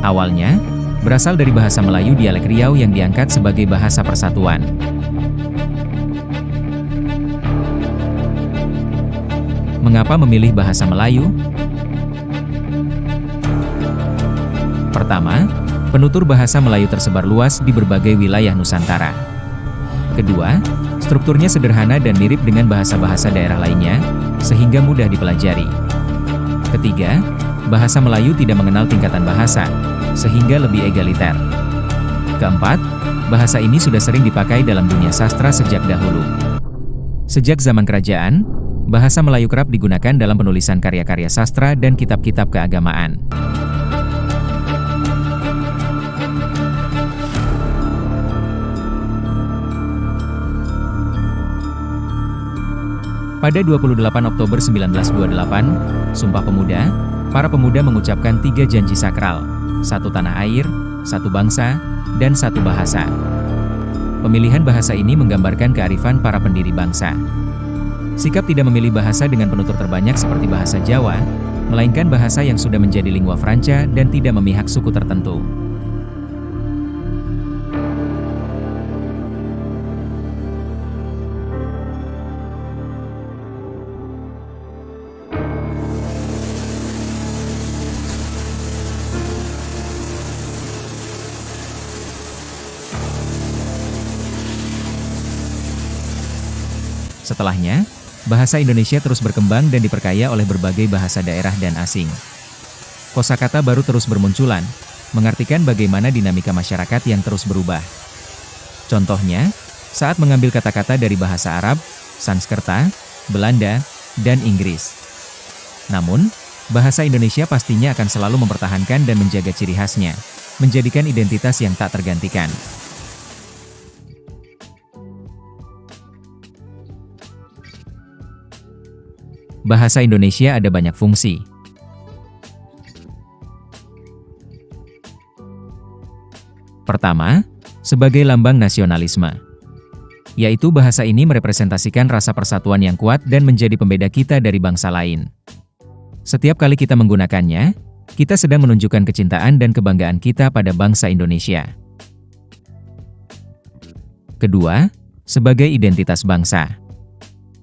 Awalnya, berasal dari bahasa Melayu dialek Riau yang diangkat sebagai bahasa persatuan. Mengapa memilih bahasa Melayu? Pertama, penutur bahasa Melayu tersebar luas di berbagai wilayah Nusantara. Kedua, strukturnya sederhana dan mirip dengan bahasa-bahasa daerah lainnya, sehingga mudah dipelajari. Ketiga, bahasa Melayu tidak mengenal tingkatan bahasa, sehingga lebih egaliter. Keempat, bahasa ini sudah sering dipakai dalam dunia sastra sejak dahulu. Sejak zaman kerajaan, bahasa Melayu kerap digunakan dalam penulisan karya-karya sastra dan kitab-kitab keagamaan. Pada 28 Oktober 1928, Sumpah Pemuda, para pemuda mengucapkan 3 janji sakral, 1 tanah air, 1 bangsa, dan 1 bahasa. Pemilihan bahasa ini menggambarkan kearifan para pendiri bangsa. Sikap tidak memilih bahasa dengan penutur terbanyak seperti bahasa Jawa, melainkan bahasa yang sudah menjadi lingua franca dan tidak memihak suku tertentu. Setelahnya, bahasa Indonesia terus berkembang dan diperkaya oleh berbagai bahasa daerah dan asing. Kosakata baru terus bermunculan, mengartikan bagaimana dinamika masyarakat yang terus berubah. Contohnya, saat mengambil kata-kata dari bahasa Arab, Sanskerta, Belanda, dan Inggris. Namun, bahasa Indonesia pastinya akan selalu mempertahankan dan menjaga ciri khasnya, menjadikan identitas yang tak tergantikan. Bahasa Indonesia ada banyak fungsi. Pertama, sebagai lambang nasionalisme. Yaitu bahasa ini merepresentasikan rasa persatuan yang kuat dan menjadi pembeda kita dari bangsa lain. Setiap kali kita menggunakannya, kita sedang menunjukkan kecintaan dan kebanggaan kita pada bangsa Indonesia. Kedua, sebagai identitas bangsa.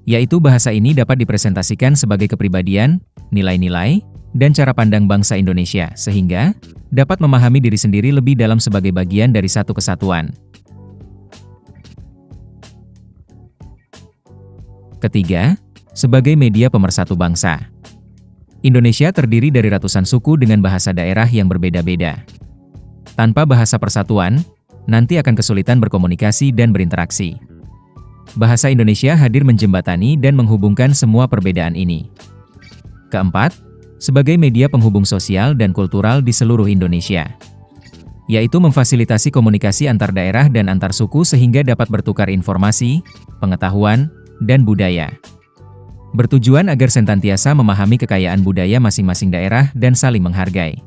Yaitu bahasa ini dapat dipresentasikan sebagai kepribadian, nilai-nilai, dan cara pandang bangsa Indonesia, sehingga dapat memahami diri sendiri lebih dalam sebagai bagian dari satu kesatuan. Ketiga, sebagai media pemersatu bangsa. Indonesia terdiri dari ratusan suku dengan bahasa daerah yang berbeda-beda. Tanpa bahasa persatuan, nanti akan kesulitan berkomunikasi dan berinteraksi. Bahasa Indonesia hadir menjembatani dan menghubungkan semua perbedaan ini. Keempat, sebagai media penghubung sosial dan kultural di seluruh Indonesia. Yaitu memfasilitasi komunikasi antar daerah dan antar suku sehingga dapat bertukar informasi, pengetahuan, dan budaya. Bertujuan agar senantiasa memahami kekayaan budaya masing-masing daerah dan saling menghargai.